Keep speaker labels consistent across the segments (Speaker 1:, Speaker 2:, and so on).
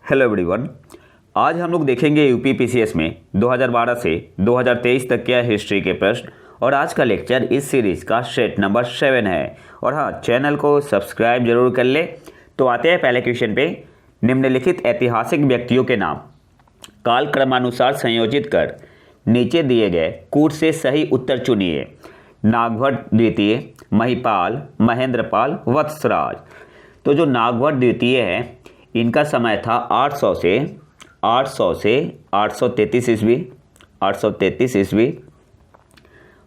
Speaker 1: Hello everyone. आज हम लोग देखेंगे यूपी पीसीएस में 2012 से 2023 तक के हिस्ट्री के प्रश्न और आज का लेक्चर इस सीरीज का सेट नंबर 7 है। और हाँ, चैनल को सब्सक्राइब जरूर कर ले। तो आते हैं पहले क्वेश्चन पे। निम्नलिखित ऐतिहासिक व्यक्तियों के नाम काल क्रमानुसार संयोजित कर नीचे दिए गए कूट से सही उत्तर चुनिए। नागभट्ट द्वितीय, महिपाल, महेंद्रपाल, वत्सराज। तो जो नागभट्ट द्वितीय है इनका समय था 800 से 833 ईस्वी 833 ईस्वी।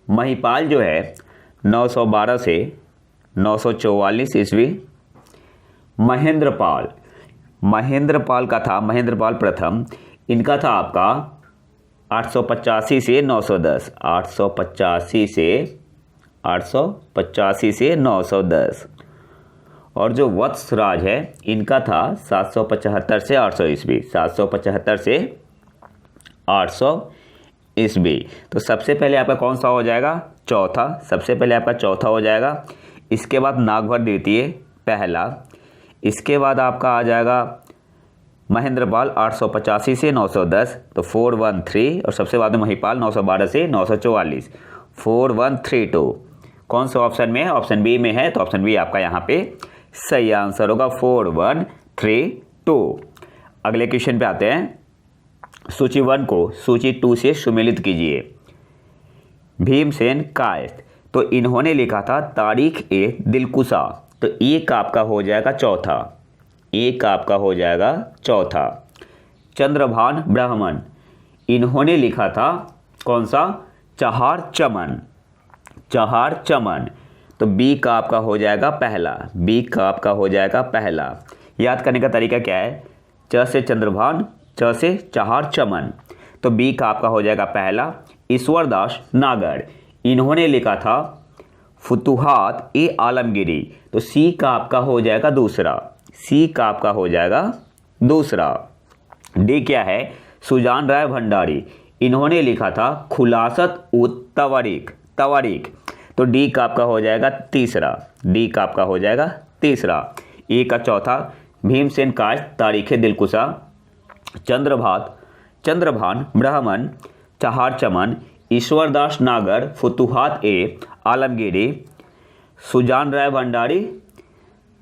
Speaker 1: महिपाल जो है 912 से 944 ईस्वी। महेंद्रपाल का था, महेंद्रपाल प्रथम, इनका था आपका 885 से 910 885 से 910। और जो वत्सराज है इनका था 775 से 800 ईस्वी 775 से 800 ईस्वी। तो सबसे पहले आपका कौन सा हो जाएगा? चौथा। सबसे पहले आपका चौथा हो जाएगा। इसके बाद नागभट्ट द्वितीय पहला। इसके बाद आपका आ जाएगा महेंद्रपाल 885 से 910 तो 413। और सबसे बाद में महिपाल 912 से 944 4132। कौन सा ऑप्शन में है? ऑप्शन बी में है। तो ऑप्शन बी आपका यहाँ पे सही आंसर होगा 4132। अगले क्वेश्चन पे आते हैं। सूची 1 को सूची 2 से सुमेलित कीजिए। भीमसेन कायस्थ, तो इन्होंने लिखा था तारीख ए दिलकुशा, तो एक आपका हो जाएगा चौथा। एक आपका हो जाएगा चौथा। चंद्रभान ब्राह्मण, इन्होंने लिखा था कौन सा? चहार चमन। चहार चमन, तो बी का आपका हो जाएगा पहला। बी का आपका हो जाएगा पहला। याद करने का तरीका क्या है? च से चंद्रभान, च से चहार चमन, तो बी का आपका हो जाएगा पहला। ईश्वरदास नागर, इन्होंने लिखा था फुतुहात ए आलमगिरी, तो सी का आपका हो जाएगा दूसरा। सी का आपका हो जाएगा दूसरा। डी क्या है? सुजान राय भंडारी, इन्होंने लिखा था खुलासत उत तवारीख। तो डी का आपका हो जाएगा तीसरा। डी का आपका हो जाएगा तीसरा। ए का चौथा। भीमसेन कायस्थ तारीख दिलकुशा। चंद्रभान ब्राह्मण चहार चमन। ईश्वरदास नागर फुतुहात ए आलमगिरी। सुजान राय भंडारी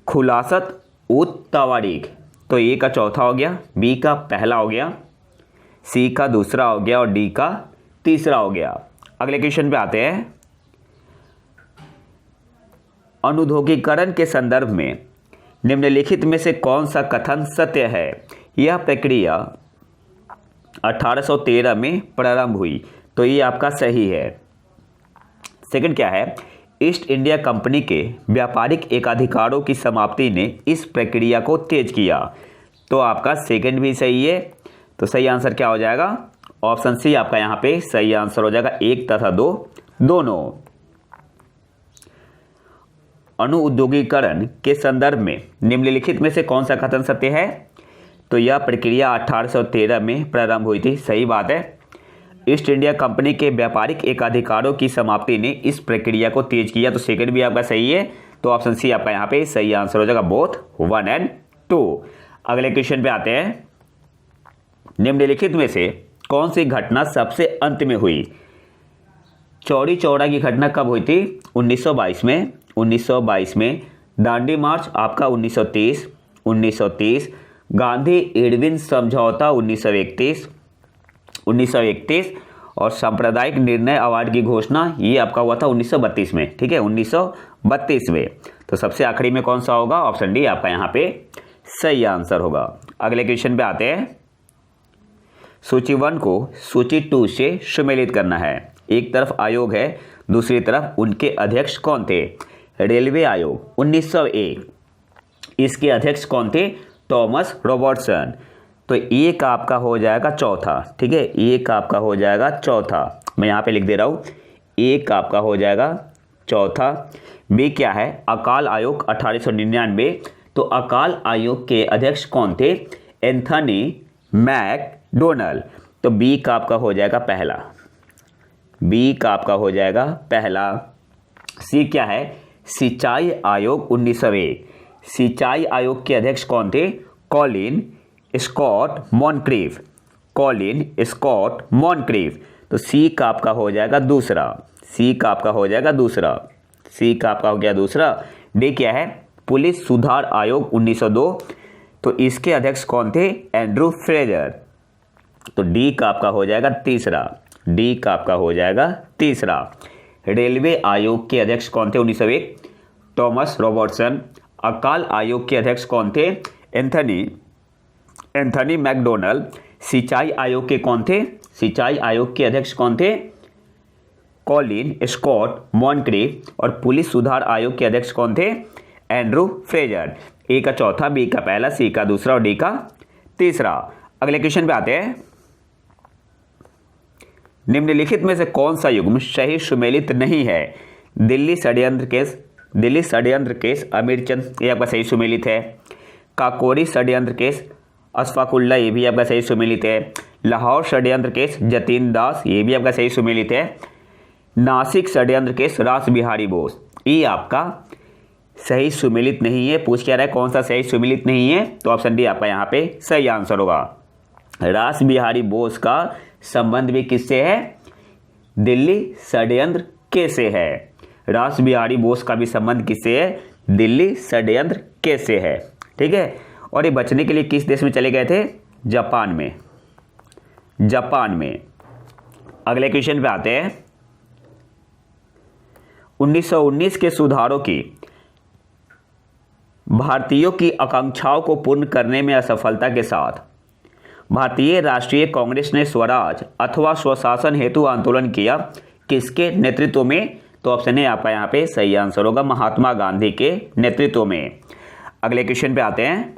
Speaker 1: खुलासत उत तवारीख। तो ए का चौथा हो गया, बी का पहला हो गया, सी का दूसरा हो गया और डी का तीसरा हो गया। अगले क्वेश्चन पे आते हैं। अनुद्योगीकरण के संदर्भ में निम्नलिखित में से कौन सा कथन सत्य है? यह प्रक्रिया 1813 में प्रारंभ हुई, तो ये आपका सही है। सेकंड क्या है? ईस्ट इंडिया कंपनी के व्यापारिक एकाधिकारों की समाप्ति ने इस प्रक्रिया को तेज किया, तो आपका सेकंड भी सही है। तो सही आंसर क्या हो जाएगा? ऑप्शन सी आपका यहाँ पे सही आंसर हो जाएगा, 1 तथा 2 दोनों। अनुउद्योगीकरण के संदर्भ में निम्नलिखित में से कौन सा कथन सत्य है? तो यह प्रक्रिया 1813 में प्रारंभ हुई थी, सही बात है। ईस्ट इंडिया कंपनी के व्यापारिक एकाधिकारों की समाप्ति ने इस प्रक्रिया को तेज किया, तो सेकंड भी आपका सही है। तो ऑप्शन सी आपका यहाँ पे सही आंसर हो जाएगा, बोथ 1 और 2। अगले क्वेश्चन पे आते हैं। निम्नलिखित में से कौन सी घटना सबसे अंत में हुई? चौरी चौरा की घटना कब हुई थी? 1922 में। दांडी मार्च आपका 1930। गांधी इरविन समझौता 1931। और सांप्रदायिक निर्णय अवार्ड की घोषणा ये आपका हुआ था 1932 में। ठीक है, 1932 में। तो सबसे आखिरी में कौन सा होगा? ऑप्शन डी आपका यहाँ पे सही आंसर होगा। अगले क्वेश्चन पे आते हैं। सूची 1 को सूची 2 से सुमेलित करना है। एक तरफ आयोग है, दूसरी तरफ उनके अध्यक्ष कौन थे? रेलवे आयोग 1901, इसके अध्यक्ष कौन थे? Thomas Robertson. तो ए का आपका हो जाएगा चौथा। ठीक है, ए का आपका हो जाएगा चौथा। मैं यहाँ पे लिख दे रहा हूँ, ए का आपका हो जाएगा चौथा। बी क्या है? अकाल आयोग 1899, तो अकाल आयोग के अध्यक्ष कौन थे? Anthony McDonald. तो बी का आपका हो जाएगा पहला। बी का आपका हो जाएगा पहला। सी क्या है? सिंचाई आयोग 1901, सिंचाई आयोग के अध्यक्ष कौन थे? Colin Scott Moncrieff, Colin Scott Moncrieff. तो सी का आपका हो जाएगा दूसरा, सी का आपका हो जाएगा दूसरा, सी का आपका हो गया दूसरा। डी क्या है? पुलिस सुधार आयोग 1902, तो इसके अध्यक्ष कौन थे? Andrew Fraser. तो डी का आपका हो जाएगा तीसरा, डी का आपका हो जाएगा तीसरा। रेलवे आयोग के अध्यक्ष कौन थे 1901? Thomas Robertson. अकाल आयोग के अध्यक्ष कौन थे? Anthony McDonald. सिंचाई आयोग के कौन थे? सिंचाई आयोग के अध्यक्ष कौन थे? Colin Scott Moncrieff. और पुलिस सुधार आयोग के अध्यक्ष कौन थे? Andrew Fraser. ए का चौथा, बी का पहला, सी का दूसरा और डी का तीसरा। अगले क्वेश्चन पे आते हैं। निम्नलिखित में से कौन सा युग्म सही सुमेलित नहीं है? दिल्ली षड्यंत्र केस अमीरचंद, ये आपका सही सुमेलित है। काकोरी षड्यंत्र केस अशफाकुल्ला, ये भी आपका सही सुमेलित है। लाहौर षड्यंत्र केस जतीन दास, ये भी आपका सही सुमेलित है। नासिक षड्यंत्र केस रास बिहारी बोस, ये आपका सही सुमेलित नहीं है। पूछ क्या रहा है कौन सा सही सुमेलित नहीं है? तो ऑप्शन डी आपका यहाँ पे सही आंसर होगा। रास बिहारी बोस का संबंध भी किससे है? दिल्ली षड्यंत्र केस से है। रास बिहारी बोस का भी संबंध किससे है? दिल्ली षड्यंत्र केस से है। ठीक है। और ये बचने के लिए किस देश में चले गए थे? जापान में, जापान में। अगले क्वेश्चन पे आते हैं। 1919 के सुधारों की भारतीयों की आकांक्षाओं को पूर्ण करने में असफलता के साथ भारतीय राष्ट्रीय कांग्रेस ने स्वराज अथवा स्वशासन हेतु आंदोलन किया, किसके नेतृत्व में? तो ऑप्शन है आपका यहाँ पे सही आंसर होगा, महात्मा गांधी के नेतृत्व में। अगले क्वेश्चन पे आते हैं।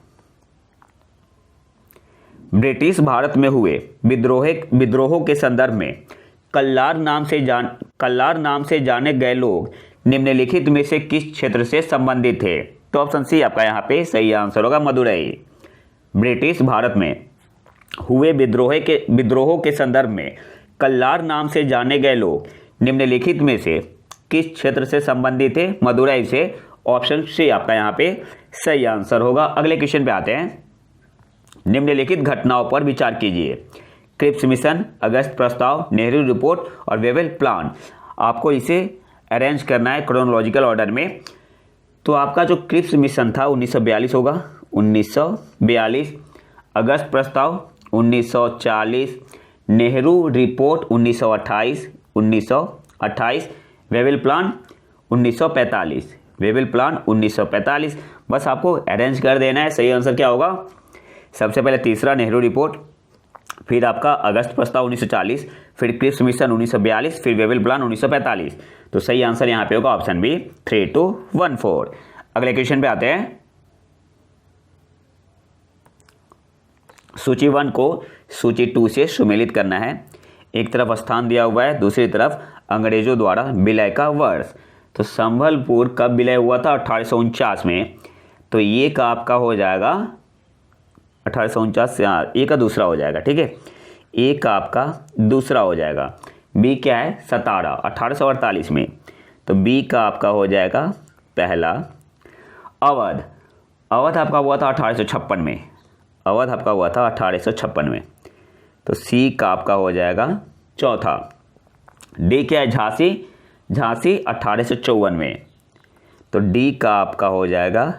Speaker 1: ब्रिटिश भारत में हुए विद्रोहों के संदर्भ में कल्लार नाम से जाने गए लोग निम्नलिखित में से किस क्षेत्र से संबंधित थे? तो ऑप्शन सी आपका यहाँ पे सही आंसर होगा, मदुरई। ब्रिटिश भारत में हुए विद्रोहों के संदर्भ में कल्लार नाम से जाने गए लोग निम्नलिखित में से किस क्षेत्र से संबंधित थे? मदुरई से। ऑप्शन सी आपका यहाँ पे सही आंसर होगा। अगले क्वेश्चन पे आते हैं। निम्नलिखित घटनाओं पर विचार कीजिए। क्रिप्स मिशन, अगस्त प्रस्ताव, नेहरू रिपोर्ट और वेवेल प्लान। आपको इसे अरेंज करना है क्रोनोलॉजिकल ऑर्डर में। तो आपका जो क्रिप्स मिशन था 1942 होगा, 1942। अगस्त प्रस्ताव 1940, Nehru report 1928, Wavell plan 1945, Wavell plan 1945। बस आपको अरेंज कर देना है। सही आंसर क्या होगा? सबसे पहले तीसरा नेहरू रिपोर्ट, फिर आपका अगस्त प्रस्ताव 1940, फिर क्रिप्स मिशन 1942, फिर वेवेल प्लान 1945। तो सही आंसर यहाँ पे होगा ऑप्शन बी 3214। अगले क्वेश्चन पे आते हैं। सूची 1 को सूची 2 से सुमेलित करना है। एक तरफ स्थान दिया हुआ है, दूसरी तरफ अंग्रेजों द्वारा विलय का वर्ष। तो संभलपुर कब विलय हुआ था? 1849 में। तो ये का आपका हो जाएगा 1849 से, ए का दूसरा हो जाएगा। ठीक है, ए का आपका दूसरा हो जाएगा। बी क्या है? 17 1848 में। तो बी का आपका हो जाएगा पहला। अवध आपका हुआ था 1856 में, अवध आपका हुआ था 1856 में। तो सी का आपका हो जाएगा चौथा। डी क्या है? झांसी 1854 में। तो डी का आपका हो जाएगा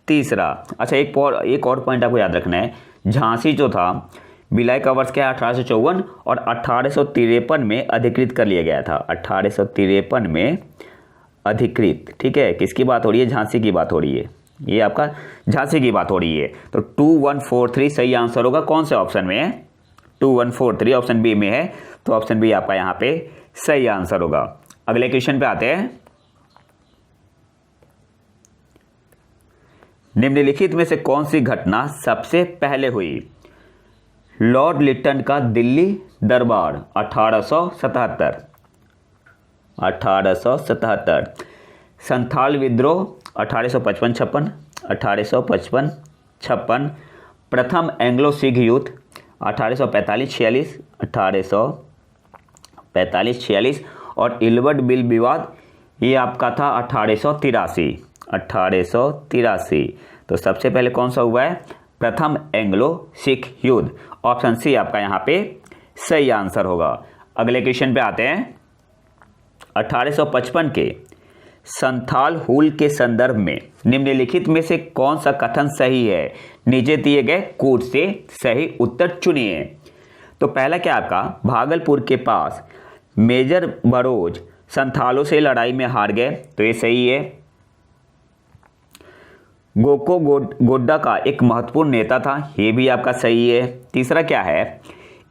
Speaker 1: तीसरा। अच्छा, एक और पॉइंट आपको याद रखना है। झांसी जो था विलय का वर्ष क्या है? 1854 और 1853 में अधिकृत कर लिया गया था। 1853 में अधिकृत। ठीक है, किसकी बात हो रही है? झांसी की बात हो रही है। ये आपका झांसी की बात हो रही है। तो 2143 सही आंसर होगा। कौन से ऑप्शन में है? 2143 ऑप्शन बी में है। तो ऑप्शन बी आपका यहाँ पे सही आंसर होगा। अगले क्वेश्चन पे आते हैं। निम्नलिखित में से कौन सी घटना सबसे पहले हुई? लॉर्ड लिटन का दिल्ली दरबार 1877। संथाल विद्रोह 1855-56। प्रथम एंग्लो सिख युद्ध 1845-46 और इल्बर्ट बिल विवाद ये आपका था 1883। तो सबसे पहले कौन सा हुआ है? प्रथम एंग्लो सिख युद्ध। ऑप्शन सी आपका यहाँ पे सही आंसर होगा। अगले क्वेश्चन पे आते हैं। 1855 के संथाल हुल के संदर्भ में निम्नलिखित में से कौन सा कथन सही है? नीचे दिए गए कूट से सही उत्तर चुनिए। तो पहला क्या आपका, भागलपुर के पास मेजर बड़ोज संथालों से लड़ाई में हार गए, तो ये सही है। गोको गोड्डा का एक महत्वपूर्ण नेता था, ये भी आपका सही है। तीसरा क्या है,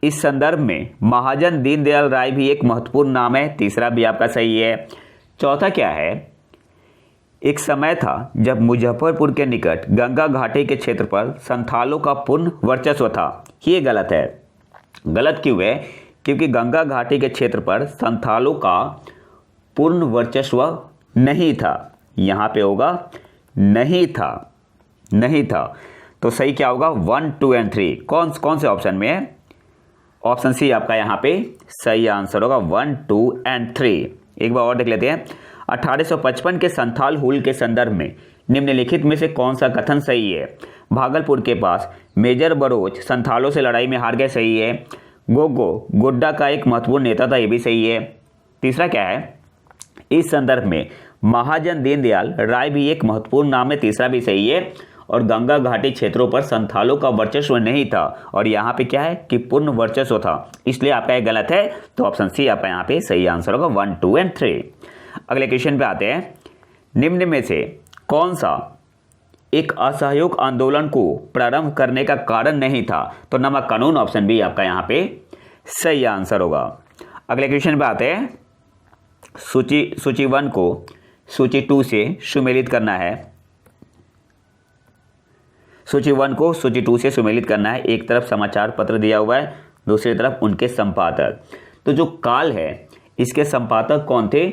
Speaker 1: इस संदर्भ में महाजन दीनदयाल राय भी एक महत्वपूर्ण नाम है, तीसरा भी आपका सही है। चौथा क्या है, एक समय था जब मुजफ्फरपुर के निकट गंगा घाटी के क्षेत्र पर संथालों का पूर्ण वर्चस्व था, ये गलत है। गलत क्यों है? क्योंकि गंगा घाटी के क्षेत्र पर संथालों का पूर्ण वर्चस्व नहीं था। यहाँ पे होगा नहीं था। तो सही क्या होगा? 1, 2 एंड 3 कौन से ऑप्शन में है? ऑप्शन सी आपका यहाँ पे सही आंसर होगा, 1, 2 एंड 3। एक बार और देख लेते हैं। 1855 के संथाल हुल के संदर्भ में निम्नलिखित में से कौन सा कथन सही है? भागलपुर के पास मेजर बड़ोज संथालों से लड़ाई में हार गए, सही है। गोगो गोड्डा का एक महत्वपूर्ण नेता था, ये भी सही है। तीसरा क्या है, इस संदर्भ में महाजन दीनदयाल राय भी एक महत्वपूर्ण नाम है, तीसरा भी सही है। और गंगा घाटी क्षेत्रों पर संथालों का वर्चस्व नहीं था, और यहाँ पे क्या है कि पूर्ण वर्चस्व था, इसलिए आपका ये गलत है। तो ऑप्शन सी आपका यहाँ पे सही आंसर होगा, 1, 2 एंड 3। अगले क्वेश्चन पे आते हैं। निम्न में से कौन सा एक असहयोग आंदोलन को प्रारंभ करने का कारण नहीं था? तो नमक कानून, ऑप्शन बी आपका यहाँ पे सही आंसर होगा। अगले क्वेश्चन पे आते हैं। सूची 1 को सूची 2 से सुमेलित करना है। सूची 1 को सूची 2 से सुमेलित करना है। एक तरफ समाचार पत्र दिया हुआ है, दूसरी तरफ उनके संपादक। तो जो काल है, इसके संपादक कौन थे?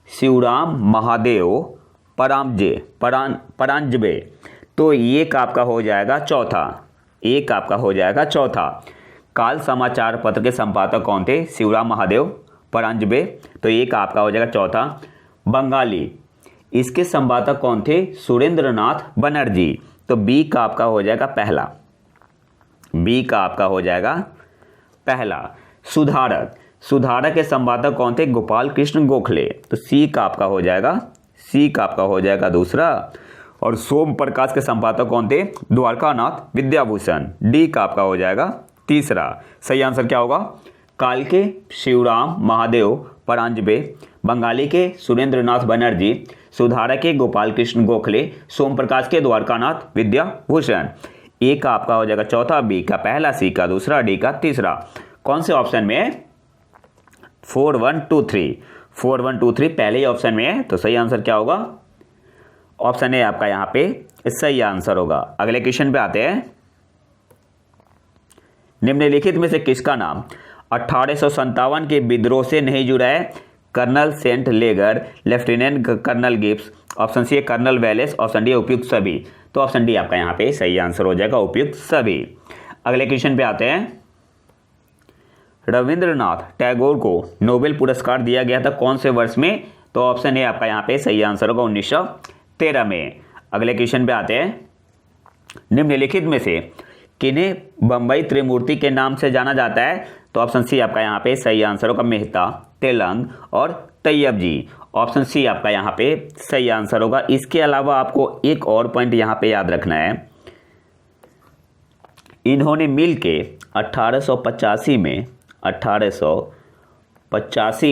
Speaker 1: शिवराम महादेव परांजबे। तो एक आपका हो जाएगा चौथा। काल समाचार पत्र के संपादक कौन थे? शिवराम महादेव परांजबे। तो एक आपका हो जाएगा चौथा। बंगाली, इसके संपादक कौन थे? सुरेंद्रनाथ बनर्जी। तो बी का आपका हो जाएगा पहला। सुधारक के संपादक कौन थे? गोपाल कृष्ण गोखले। तो सी का आपका हो जाएगा दूसरा। और सोम प्रकाश के संपादक कौन थे? द्वारकानाथ विद्याभूषण। डी का आपका हो जाएगा तीसरा। सही आंसर क्या होगा? काल के शिवराम महादेव परांजबे, बंगाली के सुरेंद्रनाथ बनर्जी, सुधारक के गोपाल कृष्ण गोखले, सोम प्रकाश के द्वारकानाथ विद्याभूषण। ए का आपका हो जाएगा चौथा, बी का पहला, सी का दूसरा, डी का तीसरा। कौन से ऑप्शन में है? 4, 1, 2, 3 पहले ही ऑप्शन में है। तो सही आंसर क्या होगा? ऑप्शन ए आपका यहाँ पे सही आंसर होगा। अगले क्वेश्चन पे आते हैं। निम्नलिखित में से किसका नाम 1857 के विद्रोह से नहीं जुड़ा है? Colonel St Leger, lieutenant colonel Gibbs, option C colonel Wellesley, option D उपयुक्त सभी। तो ऑप्शन डी आपका यहाँ पे सही आंसर हो जाएगा, उपयुक्त सभी। अगले क्वेश्चन पे आते हैं। रविंद्रनाथ टैगोर को नोबेल पुरस्कार दिया गया था कौन से वर्ष में? तो ऑप्शन ए आपका यहाँ पे सही आंसर होगा, 1913 में। अगले क्वेश्चन पे आते हैं। निम्नलिखित में से किन्हें बंबई त्रिमूर्ति के नाम से जाना जाता है? तो ऑप्शन सी आपका यहाँ पे सही आंसर होगा, मेहता, तेलंग और तैयब जी। ऑप्शन सी आपका यहाँ पे सही आंसर होगा। इसके अलावा आपको एक और पॉइंट यहाँ पे याद रखना है। इन्होंने मिलके 1885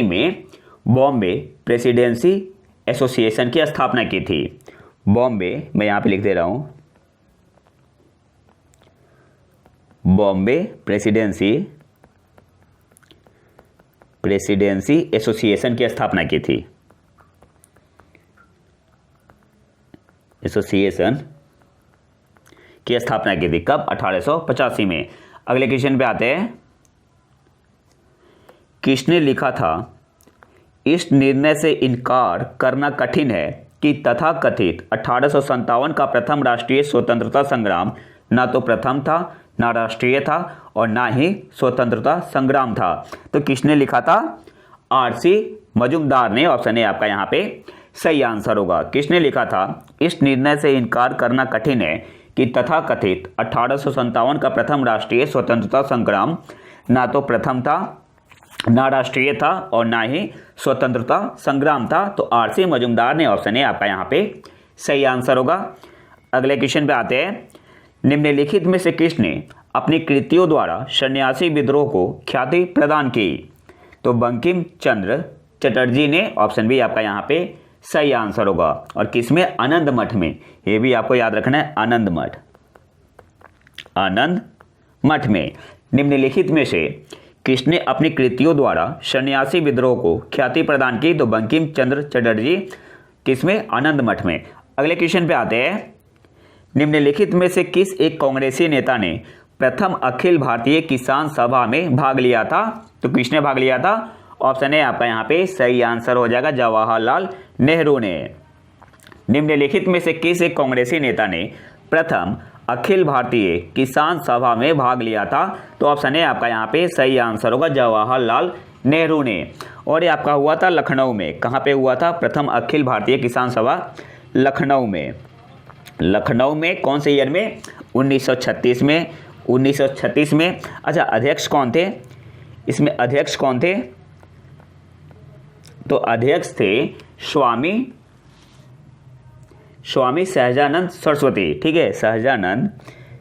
Speaker 1: में बॉम्बे प्रेसिडेंसी एसोसिएशन की स्थापना की थी। बॉम्बे, मैं यहाँ पे लिख दे रहा हूँ, बॉम्बे प्रेसिडेंसी एसोसिएशन की स्थापना की थी। एसोसिएशन की स्थापना की थी कब? 1885 में। अगले क्वेश्चन पे आते हैं। किसने लिखा था इस निर्णय से इनकार करना कठिन है कि तथाकथित 1857 का प्रथम राष्ट्रीय स्वतंत्रता संग्राम ना तो प्रथम था, ना राष्ट्रीय था और ना ही स्वतंत्रता संग्राम था? तो किसने लिखा था? आर.सी. मजूमदार ने। ऑप्शन ए आपका यहाँ पे सही आंसर होगा। किसने लिखा था इस निर्णय से इनकार करना कठिन है कि तथाकथित 1857 का प्रथम राष्ट्रीय स्वतंत्रता संग्राम ना तो प्रथम था, ना राष्ट्रीय था और ना ही स्वतंत्रता संग्राम था। तो आरसी मजूमदार ने ऑप्शन ए आपका यहाँ पे सही आंसर होगा। अगले क्वेश्चन पे आते हैं। निम्नलिखित में से किसने अपनी कृतियों द्वारा सन्यासी विद्रोह को ख्याति प्रदान की? तो बंकिम चंद्र चटर्जी ने, ऑप्शन बी आपका यहाँ पे सही आंसर होगा। और किसमें? आनंद मठ में। ये भी आपको याद रखना है, आनंद मठ, आनंद मठ में। निम्नलिखित में से किसने अपनी कृतियों द्वारा सन्यासी विद्रोह को ख्याति प्रदान की? तो बंकिम चंद्र चटर्जी। किसमें? आनंद मठ में। अगले क्वेश्चन पे आते हैं। निम्नलिखित में से किस एक कांग्रेसी नेता ने प्रथम अखिल भारतीय किसान सभा में भाग लिया था? तो किसने भाग लिया था? ऑप्शन ए आपका यहाँ पे सही आंसर हो जाएगा, जवाहरलाल नेहरू ने। निम्नलिखित में से किस एक कांग्रेसी नेता ने प्रथम अखिल भारतीय किसान सभा में भाग लिया था? तो ऑप्शन ए आपका यहाँ पे सही आंसर होगा, जवाहरलाल नेहरू ने। और ये आपका हुआ था लखनऊ में। कहाँ पे हुआ था प्रथम अखिल भारतीय किसान सभा? लखनऊ में। लखनऊ में कौन से ईयर में? 1936 में। 1936 में। अच्छा, अध्यक्ष कौन थे इसमें? अध्यक्ष कौन थे? तो अध्यक्ष थे स्वामी सहजानंद सरस्वती। ठीक है,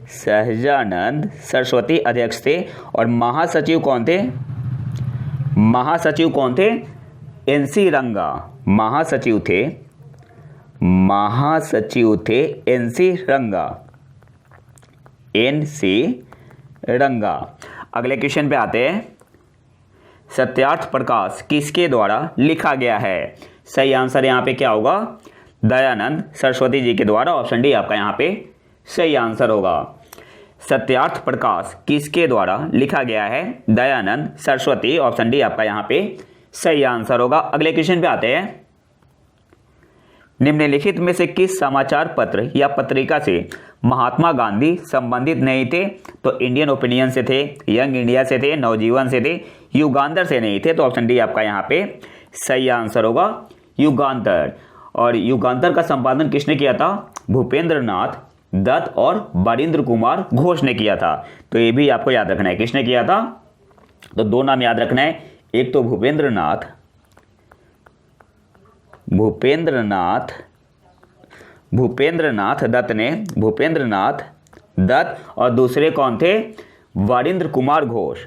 Speaker 1: सहजानंद सरस्वती अध्यक्ष थे। और महासचिव कौन थे? महासचिव कौन थे? एनसी रंगा महासचिव थे। एनसी रंगा। अगले क्वेश्चन पे आते हैं। सत्यार्थ प्रकाश किसके द्वारा लिखा गया है? सही आंसर यहाँ पे क्या होगा? दयानंद सरस्वती जी के द्वारा। ऑप्शन डी आपका यहाँ पे सही आंसर होगा। सत्यार्थ प्रकाश किसके द्वारा लिखा गया है? दयानंद सरस्वती। ऑप्शन डी आपका यहाँ पे सही आंसर होगा। अगले क्वेश्चन पे आते हैं। निम्नलिखित में से किस समाचार पत्र या पत्रिका से महात्मा गांधी संबंधित नहीं थे? तो इंडियन ओपिनियन से थे, यंग इंडिया से थे, नवजीवन से थे, युगांतर से नहीं थे। तो ऑप्शन डी आपका यहाँ पे सही आंसर होगा, युगांतर। और युगांतर का संपादन किसने किया था? भूपेंद्र नाथ दत्त और बारिंद्र कुमार घोष ने किया था। तो ये भी आपको याद रखना है, किसने किया था? तो दो नाम याद रखना है, एक तो भूपेंद्र नाथ दत्त और दूसरे कौन थे? बारिंद्र कुमार घोष।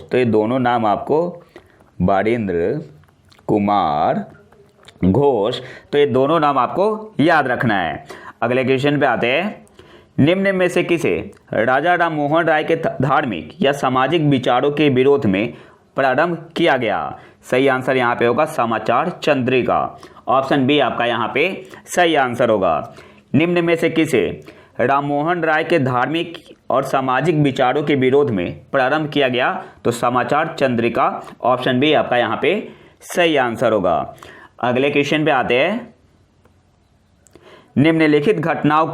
Speaker 1: तो ये दोनों नाम आपको, बारिंद्र कुमार घोष, तो ये दोनों नाम आपको याद रखना है। अगले क्वेश्चन पे आते हैं। निम्न में से किसे राजा राम मोहन राय के धार्मिक या सामाजिक विचारों के विरोध में प्रारंभ किया गया? सही आंसर यहाँ पे होगा समाचार चंद्रिका। ऑप्शन बी आपका यहाँ पे सही आंसर होगा। निम्न में से किसे राममोहन राय के धार्मिक और सामाजिक विचारों के विरोध में प्रारंभ किया गया? तो समाचार चंद्रिका। ऑप्शन बी आपका यहाँ पे सही आंसर होगा। अगले क्वेश्चन पे आते हैं। निम्नलिखित घटनाओं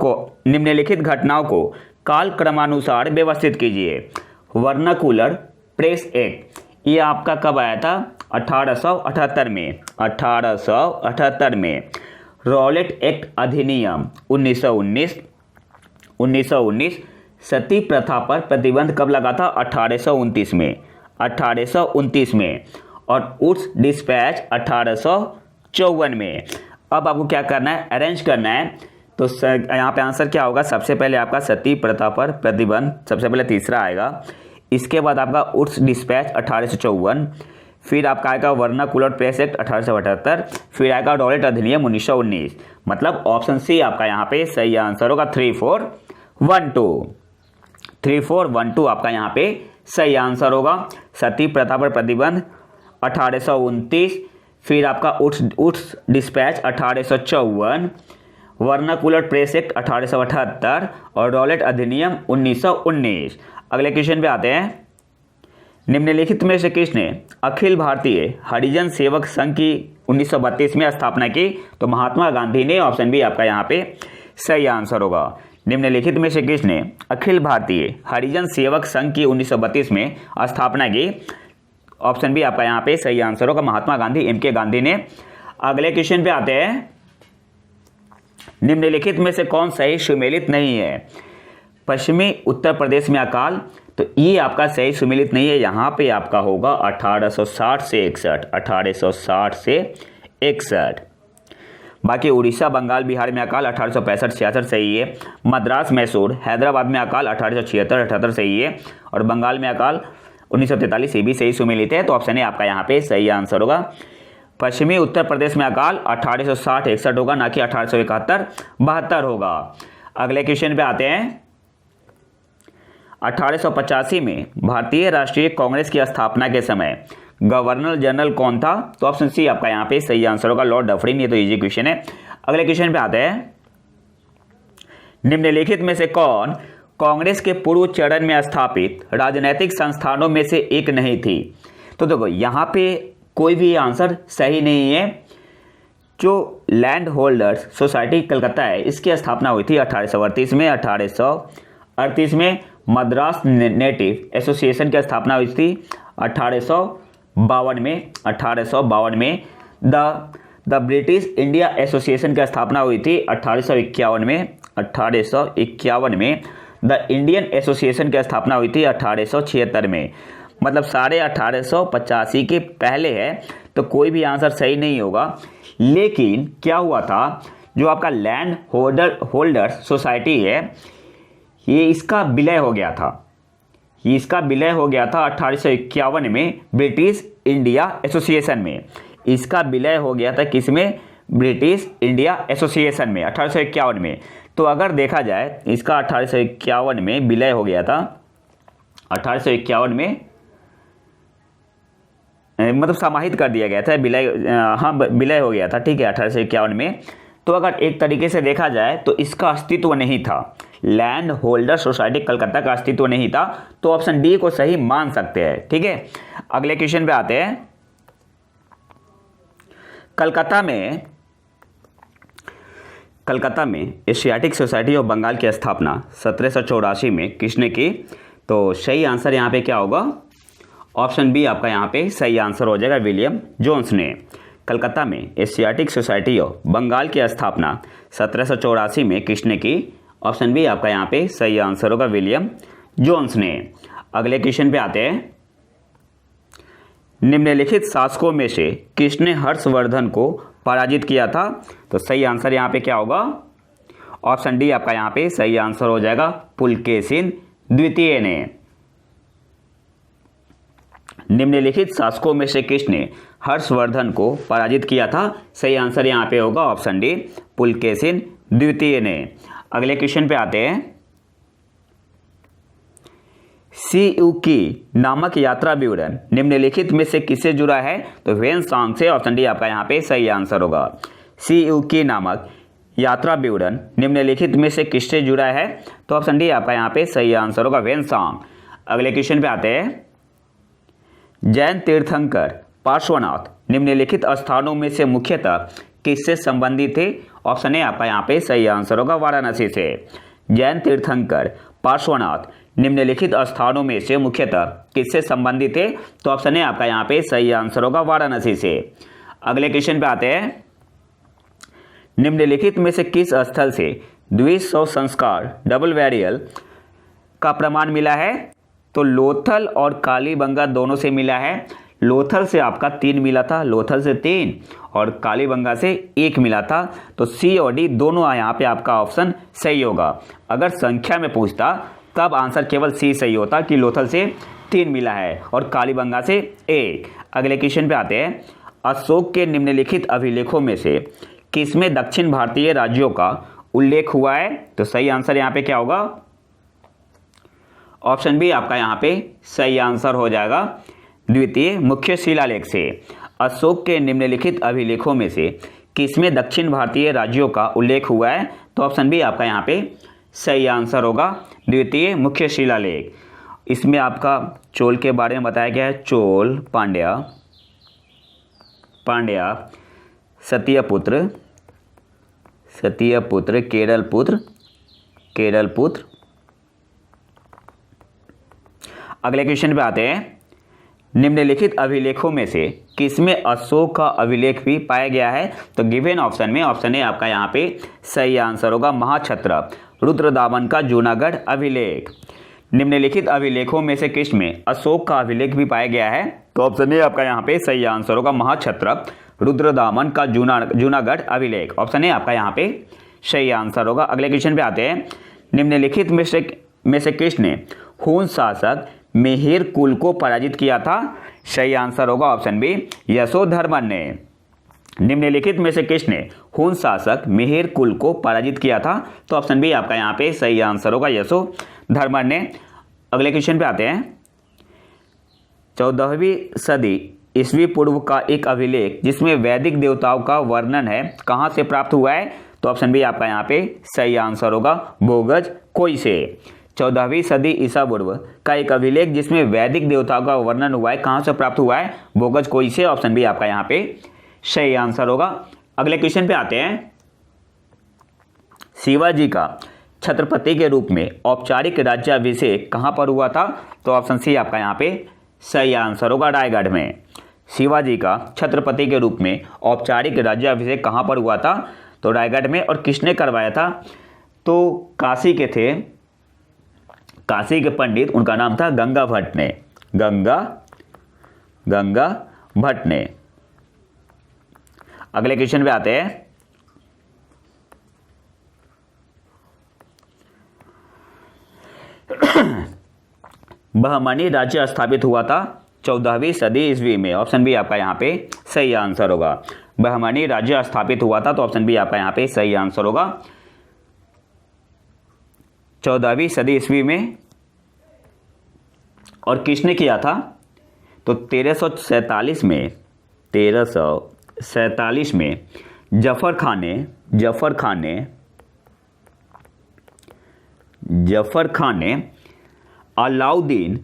Speaker 1: को काल क्रमानुसार व्यवस्थित कीजिए। वर्नाकुलर प्रेस एक्ट ये आपका कब आया था? 1878 में। 1878 में। रॉलेट एक्ट अधिनियम 1919। सती प्रथा पर प्रतिबंध कब लगा था? 1829 में। 1829 में। और उड्स डिस्पैच 1854 में। अब आपको क्या करना है? अरेंज करना है। तो यहाँ पे आंसर क्या होगा? सबसे पहले आपका सती प्रथा पर प्रतिबंध सबसे पहले तीसरा आएगा। इसके बाद आपका उड्स डिस्पैच 1854, फिर आपका आएगा वर्नाकुलर प्रेस एक्ट 1878, फिर आएगा रॉलेट अधिनियम 1919। मतलब ऑप्शन सी आपका यहाँ पे सही आंसर होगा। 3412 आपका यहाँ पे सही आंसर होगा। सती प्रथा पर प्रतिबंध 1829, फिर आपका उड्स डिस्पैच 1854, वर्नाकुलर प्रेस एक्ट 1878 और रॉलेट अधिनियम 1919। अगले क्वेश्चन पे आते हैं। निम्नलिखित में से किसने अखिल भारतीय हरिजन सेवक संघ की 1932 में स्थापना की? तो महात्मा गांधी ने। ऑप्शन बी आपका यहाँ पे सही आंसर होगा। निम्नलिखित में से किसने अखिल भारतीय हरिजन सेवक संघ की 1932 में स्थापना की? ऑप्शन बी आपका यहाँ पे सही आंसर होगा, महात्मा गांधी, एम के गांधी ने। अगले क्वेश्चन पे आते हैं। निम्नलिखित में से कौन सही सुमेलित नहीं है? पश्चिमी उत्तर प्रदेश में अकाल, तो ये आपका सही सुमेलित नहीं है। यहाँ पे आपका होगा 1860 से 61, 1860 से 61। बाकी उड़ीसा, बंगाल, बिहार में अकाल 1865-66 सही है। मद्रास, मैसूर, हैदराबाद में अकाल 1876-78 सही है। और बंगाल में अकाल 1943, ये भी सही सुमेलित है। तो ऑप्शन ए आपका यहाँ पे सही आंसर होगा। पश्चिमी उत्तर प्रदेश में अकाल 1860-61 होगा, ना कि 1871-72 होगा। अगले क्वेश्चन पे आते हैं। 1885 में भारतीय राष्ट्रीय कांग्रेस की स्थापना के समय गवर्नर जनरल कौन था? तो ऑप्शन सी आपका यहाँ पे सही आंसर होगा, लॉर्ड डफरिन। ये तो इजी क्वेश्चन है। अगले क्वेश्चन पे आते हैं। निम्नलिखित में से कौन कांग्रेस के पूर्व चरण में स्थापित राजनीतिक संस्थानों में से एक नहीं थी? तो देखो यहाँ पे कोई भी आंसर सही नहीं है। जो लैंड होल्डर्स सोसाइटी कलकत्ता है, इसकी स्थापना हुई थी 1838 में। 1838 में मद्रास नेटिव एसोसिएशन की स्थापना हुई थी 1852 में। 1852 में द ब्रिटिश इंडिया एसोसिएशन की स्थापना हुई थी 1851 में। 1851 में द इंडियन एसोसिएशन की स्थापना हुई थी 1876 में। मतलब सारे 1885 के पहले है, तो कोई भी आंसर सही नहीं होगा। लेकिन क्या हुआ था, जो आपका लैंड होल्डर सोसाइटी है, ये इसका विलय हो गया था। ये इसका विलय हो गया था 1851 में ब्रिटिश इंडिया एसोसिएशन में। इसका विलय हो गया था किसमें? ब्रिटिश इंडिया एसोसिएशन में 1851 में। तो अगर देखा जाए, इसका 1851 में विलय हो गया था। 1851 में मतलब समाहित कर दिया गया था, विलय, हाँ विलय हो गया था, ठीक है, 1851 में। तो अगर एक तरीके से देखा जाए तो इसका अस्तित्व नहीं था, लैंड होल्डर सोसाइटी कलकत्ता का अस्तित्व नहीं था। तो ऑप्शन डी को सही मान सकते हैं, ठीक है। अगले क्वेश्चन पे आते हैं। कलकत्ता में एशियाटिक सोसाइटी ऑफ बंगाल की स्थापना 1784 में किसने की? तो सही आंसर यहाँ पे क्या होगा? ऑप्शन बी आपका यहाँ पे सही आंसर हो जाएगा, विलियम जोन्स ने। कलकत्ता में एशियाटिक सोसाइटी ऑफ बंगाल की स्थापना 1784 में किसने की? ऑप्शन बी आपका यहाँ पे सही आंसर होगा, विलियम जोन्स ने। अगले क्वेश्चन पे आते हैं। निम्नलिखित शासकों में से किसने हर्षवर्धन को पराजित किया था? तो सही आंसर यहाँ पे क्या होगा? ऑप्शन डी आपका यहाँ पे सही आंसर हो जाएगा, पुलकेशिन द्वितीय ने। निम्नलिखित शासकों में से किसने हर्षवर्धन को पराजित किया था? सही आंसर यहाँ पे होगा, ऑप्शन डी, पुलकेशिन द्वितीय ने। अगले क्वेश्चन पे आते हैं। सीयूकी नामक यात्रा विवरण निम्नलिखित में से किससे जुड़ा है? तो वेनसांग से। ऑप्शन डी आपका यहाँ पे सही आंसर होगा। सीयूकी नामक यात्रा विवरण निम्नलिखित में से किससे जुड़ा है? तो ऑप्शन डी आपका यहाँ पे सही आंसर होगा, वेनसांग। अगले क्वेश्चन पे आते हैं। जैन तीर्थंकर पार्श्वनाथ निम्नलिखित स्थानों में से मुख्यतः किससे संबंधित थे? ऑप्शन ए आपका यहाँ पे सही आंसर होगा, वाराणसी से। जैन तीर्थंकर पार्श्वनाथ निम्नलिखित स्थानों में से मुख्यतः किससे संबंधित थे? तो ऑप्शन ए आपका यहाँ पे सही आंसर होगा, वाराणसी से। अगले क्वेश्चन पे आते हैं। निम्नलिखित में से किस स्थल से द्विशव संस्कार डबल बैरियल का प्रमाण मिला है? तो लोथल और कालीबंगा दोनों से मिला है। लोथल से आपका 3 मिला था, लोथल से 3 और कालीबंगा से 1 मिला था। तो सी और डी दोनों यहाँ पे आपका ऑप्शन सही होगा। अगर संख्या में पूछता तब आंसर केवल सी सही होता कि लोथल से 3 मिला है और कालीबंगा से 1। अगले क्वेश्चन पे आते हैं। अशोक के निम्नलिखित अभिलेखों में से किसमें दक्षिण भारतीय राज्यों का उल्लेख हुआ है? तो सही आंसर यहाँ पे क्या होगा? ऑप्शन बी आपका यहाँ पे सही आंसर हो जाएगा, द्वितीय मुख्य शिलालेख से। अशोक के निम्नलिखित अभिलेखों में से किसमें दक्षिण भारतीय राज्यों का उल्लेख हुआ है? तो ऑप्शन बी आपका यहाँ पे सही आंसर होगा, द्वितीय मुख्य शिलालेख। इसमें आपका चोल के बारे में बताया गया है। चोल, पांड्या, सत्यपुत्र, केरलपुत्र। अगले क्वेश्चन पे आते हैं। निम्नलिखित अभिलेखों में से किसमें अशोक का अभिलेख भी पाया गया है? तो गिवन ऑप्शन में ऑप्शन ए आपका यहाँ पे सही आंसर होगा, महाक्षत्र रुद्रदामन का जूनागढ़ अभिलेख। निम्नलिखित अभिलेखों में से किसमें अशोक का अभिलेख भी पाया गया है? तो ऑप्शन ए आपका यहाँ पे सही आंसर होगा, महाक्षत्र रुद्रदामन का जूनागढ़ अभिलेख। ऑप्शन ए आपका यहाँ पे सही आंसर होगा। अगले क्वेश्चन पे आते हैं। निम्नलिखित में से किसने हूण शासक मिहिर कुल को पराजित किया था? सही आंसर होगा ऑप्शन बी, यशोधर्मन ने। निम्नलिखित में से किसने हूण शासक मिहिर कुल को पराजित किया था? तो ऑप्शन बी आपका यहाँ पे सही आंसर होगा, यशोधर्मन ने। अगले क्वेश्चन पे आते हैं। 14वीं सदी ईस्वी पूर्व का एक अभिलेख जिसमें वैदिक देवताओं का वर्णन है, कहाँ से प्राप्त हुआ है? तो ऑप्शन बी आपका यहाँ पे सही आंसर होगा, बोगज कोई से। 14वीं सदी ईसा पूर्व का एक अभिलेख जिसमें वैदिक देवताओं का वर्णन हुआ है, कहाँ से प्राप्त हुआ है? बोगज कोई से। ऑप्शन बी आपका यहाँ पे सही आंसर होगा। अगले क्वेश्चन पे आते हैं। शिवाजी का छत्रपति के रूप में औपचारिक राज्याभिषेक कहाँ पर हुआ था? तो ऑप्शन सी आपका यहाँ पे सही आंसर होगा, रायगढ़ में। शिवाजी का छत्रपति के रूप में औपचारिक राज्याभिषेक कहाँ पर हुआ था? तो रायगढ़ में। और किसने करवाया था? तो काशी के थे, काशी के पंडित, उनका नाम था गंगा भट्ट ने, गंगा भट्ट ने। अगले क्वेश्चन पे आते हैं। बहमनी राज्य स्थापित हुआ था 14वीं सदी ईस्वी में। ऑप्शन बी आपका यहाँ पे सही आंसर होगा, बहमनी राज्य स्थापित हुआ था। तो ऑप्शन बी आपका यहाँ पे सही आंसर होगा, 14वीं सदी ईस्वी में। और किसने किया था? तो 1347 में जफर खान ने अलाउद्दीन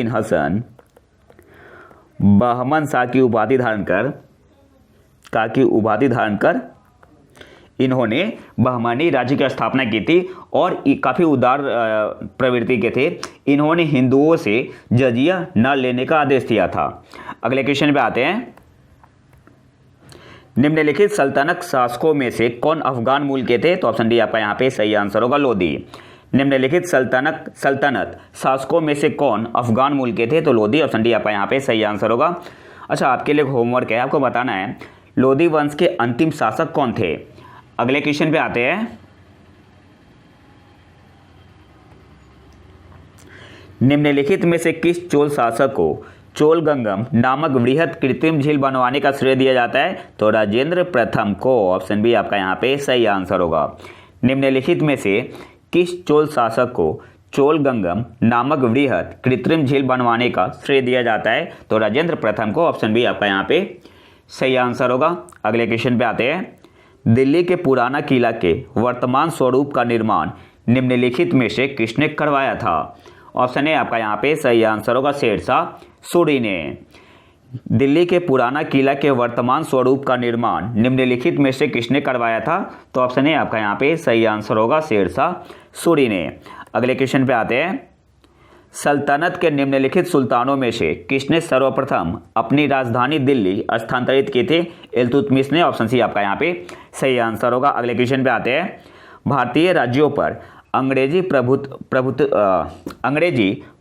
Speaker 1: हसन बहमन शाह की उपाधि धारण कर इन्होंने बहमनी राज्य की स्थापना की थी और काफ़ी उदार प्रवृत्ति के थे। इन्होंने हिंदुओं से जजिया न लेने का आदेश दिया था। अगले क्वेश्चन पे आते हैं। निम्नलिखित सल्तनत शासकों में से कौन अफगान मूल के थे? तो ऑप्शन डी आपका यहाँ पे सही आंसर होगा, लोदी। निम्नलिखित सल्तनत शासकों में से कौन अफगान मूल के थे? तो लोदी। ऑप्शन डी आपका यहाँ पे सही आंसर होगा। अच्छा, आपके लिए होमवर्क है, आपको बताना है लोदी वंश के अंतिम शासक कौन थे। अगले क्वेश्चन पे आते हैं। निम्नलिखित में से किस चोल शासक को चोलगंगम नामक वृहद कृत्रिम झील बनवाने का श्रेय दिया जाता है? तो राजेंद्र प्रथम को। ऑप्शन बी आपका यहाँ पे सही आंसर होगा। निम्नलिखित में से किस चोल शासक को चोलगंगम नामक वृहद कृत्रिम झील बनवाने का श्रेय दिया जाता है? तो राजेंद्र प्रथम को। ऑप्शन बी आपका यहाँ पे सही आंसर होगा। अगले क्वेश्चन पे आते हैं। दिल्ली के पुराना किला के वर्तमान स्वरूप का निर्माण निम्नलिखित में से किसने करवाया था? ऑप्शन ए आपका यहाँ पे सही आंसर होगा, शेरशाह सूरी ने। दिल्ली के पुराना किला के वर्तमान स्वरूप का निर्माण निम्नलिखित में से किसने करवाया था? तो ऑप्शन ए आपका यहाँ पे सही आंसर होगा, शेरशाह सूरी ने। अगले क्वेश्चन पे आते हैं। सल्तनत के निम्नलिखित सुल्तानों में से किसने सर्वप्रथम अपनी राजधानी दिल्ली स्थानांतरित की थी? इल्तुतमिश ने। ऑप्शन सी आपका यहाँ पे सही आंसर होगा। अगले क्वेश्चन पे आते हैं। भारतीय राज्यों पर अंग्रेजी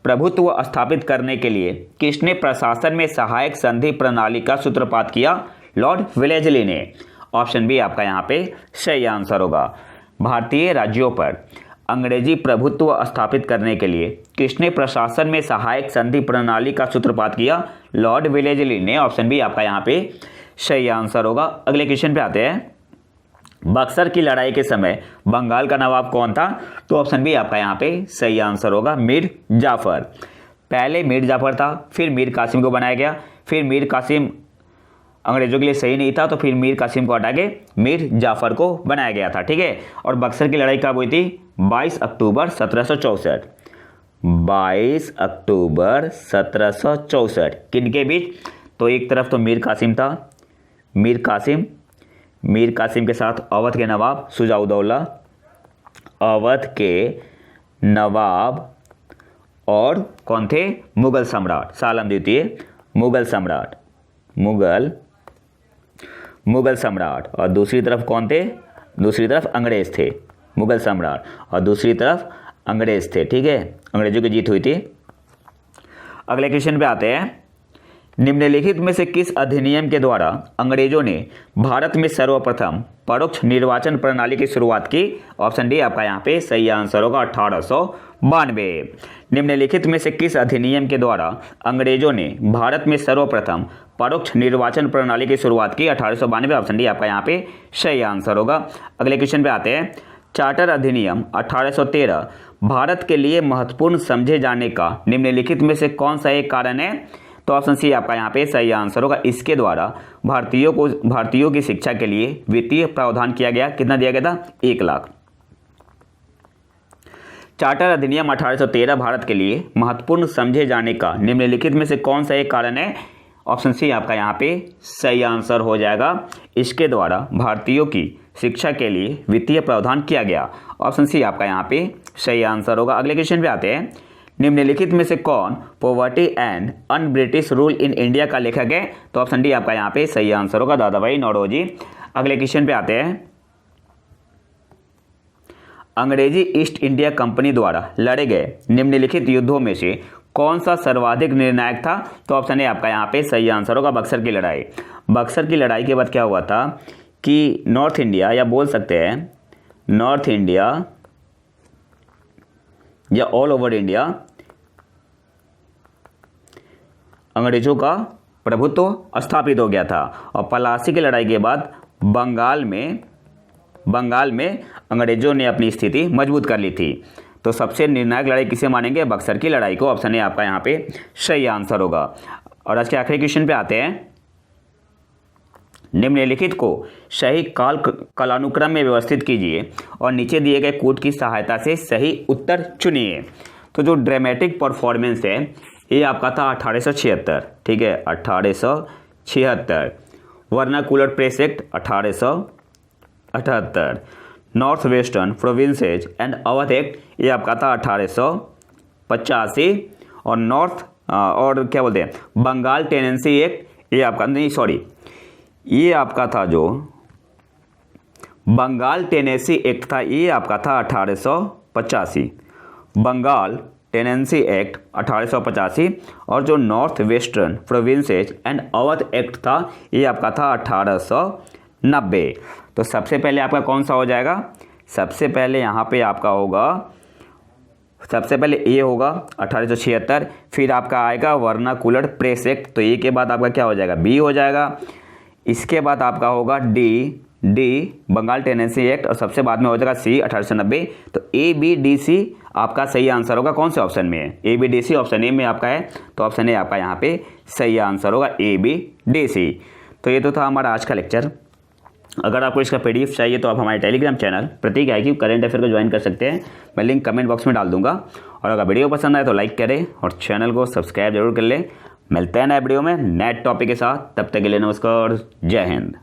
Speaker 1: प्रभुत्व स्थापित करने के लिए किसने प्रशासन में सहायक संधि प्रणाली का सूत्रपात किया? लॉर्ड वेलेस्ली ने। ऑप्शन बी आपका यहाँ पे सही आंसर होगा। भारतीय राज्यों पर अंग्रेजी प्रभुत्व स्थापित करने के लिए किसने प्रशासन में सहायक संधि प्रणाली का सूत्रपात किया? लॉर्ड वेलेस्ली ने। ऑप्शन बी आपका यहाँ पे सही आंसर होगा। अगले क्वेश्चन पे आते हैं। बक्सर की लड़ाई के समय बंगाल का नवाब कौन था? तो ऑप्शन बी आपका यहाँ पे सही आंसर होगा, मीर जाफर। पहले मीर जाफर था, फिर मीर कासिम को बनाया गया, फिर मीर कासिम अंग्रेजों के लिए सही नहीं था तो फिर मीर कासिम को हटा के मीर जाफर को बनाया गया था। ठीक है। और बक्सर की लड़ाई कब हुई थी? 22 अक्टूबर 1764। 22 अक्टूबर 1764 किनके बीच? तो एक तरफ तो मीर कासिम था, मीर कासिम मीर कासिम के साथ अवध के नवाब शुजाउद्दौला, अवध के नवाब और कौन थे? मुगल सम्राट सालम द्वितीय, मुगल सम्राट, मुगल सम्राट। और दूसरी तरफ कौन थे? दूसरी तरफ अंग्रेज थे, मुगल सम्राट और दूसरी तरफ अंग्रेज थे। ठीक है, अंग्रेजों की जीत हुई थी। अगले क्वेश्चन पे आते हैं। निम्नलिखित में से किस अधिनियम के द्वारा अंग्रेजों ने भारत में सर्वप्रथम परोक्ष निर्वाचन प्रणाली की शुरुआत की? ऑप्शन डी आपका यहाँ पे सही आंसर होगा 1892। निम्नलिखित में से किस अधिनियम के द्वारा अंग्रेजों ने भारत में सर्वप्रथम परोक्ष निर्वाचन प्रणाली की शुरुआत की? 1892। ऑप्शन डी आपका यहाँ पे सही आंसर होगा। अगले क्वेश्चन पे आते हैं। चार्टर अधिनियम 1813 भारत के लिए महत्वपूर्ण समझे जाने का निम्नलिखित में से कौन सा एक कारण है? तो ऑप्शन सी आपका यहाँ पे सही आंसर होगा। इसके द्वारा भारतीयों की शिक्षा के लिए वित्तीय प्रावधान किया गया। कितना दिया गया था? 1 लाख। चार्टर अधिनियम 1813 भारत के लिए महत्वपूर्ण समझे जाने का निम्नलिखित में से कौन सा एक कारण है? ऑप्शन सी आपका यहाँ पे सही आंसर हो जाएगा। इसके द्वारा भारतीयों की शिक्षा के लिए वित्तीय प्रावधान किया गया। ऑप्शन सी आपका यहाँ पे सही आंसर होगा। अगले क्वेश्चन पे आते हैं। निम्नलिखित में से कौन poverty and un British rule in India का लेखक है? तो ऑप्शन डी आपका यहाँ पे सही आंसर होगा, दादाभाई नौरोजी। अगले क्वेश्चन पे आते हैं। अंग्रेजी ईस्ट इंडिया कंपनी द्वारा लड़े गए निम्नलिखित युद्धों में से कौन सा सर्वाधिक निर्णायक था? तो ऑप्शन ए आपका यहाँ पे सही आंसर होगा, बक्सर की लड़ाई। बक्सर की लड़ाई के बाद क्या हुआ था कि नॉर्थ इंडिया, या बोल सकते हैं नॉर्थ इंडिया या ऑल ओवर इंडिया, अंग्रेजों का प्रभुत्व स्थापित हो गया था। और पलासी की लड़ाई के बाद बंगाल में अंग्रेजों ने अपनी स्थिति मजबूत कर ली थी। तो सबसे निर्णायक लड़ाई किसे मानेंगे? बक्सर की लड़ाई को। ऑप्शन ए आपका यहाँ पे सही आंसर होगा। और आज के आखिरी क्वेश्चन पे आते हैं। निम्नलिखित को सही कालानुक्रम में व्यवस्थित कीजिए और नीचे दिए गए कोड की सहायता से सही उत्तर चुनिए। तो जो ड्रामेटिक परफॉर्मेंस है ये आपका था 1876। ठीक है, 1876। Vernacular press act 1878। North western provinces and Awadh act ये आपका था 1885। और क्या बोलते हैं बंगाल टेनेंसी एक्ट, ये आपका नहीं सॉरी ये आपका था जो बंगाल टेनेंसी एक्ट था ये आपका था 1885। बंगाल टेनेंसी एक्ट 1885 और जो north western provinces and Awadh act था ये आपका था 1890। तो सबसे पहले आपका कौन सा हो जाएगा? सबसे पहले यहाँ पे आपका होगा, सबसे पहले ए होगा 1876, फिर आपका आएगा वर्नाकुलर प्रेस एक्ट, तो ए के बाद आपका क्या हो जाएगा? बी हो जाएगा। इसके बाद आपका होगा डी बंगाल टेनेंसी एक्ट और सबसे बाद में हो जाएगा सी 1890। तो ए बी डी सी आपका सही आंसर होगा। कौन से ऑप्शन में है? A B D C option A में आपका है, तो ऑप्शन ए आपका यहाँ पे सही आंसर होगा, ए बी डी सी। तो ये तो था हमारा आज का लेक्चर। अगर आपको इसका पीडीएफ चाहिए तो आप हमारे टेलीग्राम चैनल प्रतीक IQ करेंट अफेयर को ज्वाइन कर सकते हैं। मैं लिंक कमेंट बॉक्स में डाल दूंगा। और अगर वीडियो पसंद आए तो लाइक करें और चैनल को सब्सक्राइब जरूर कर लें। मिलते हैं नए वीडियो में नए टॉपिक के साथ, तब तक के लिए नमस्कार, जय हिंद।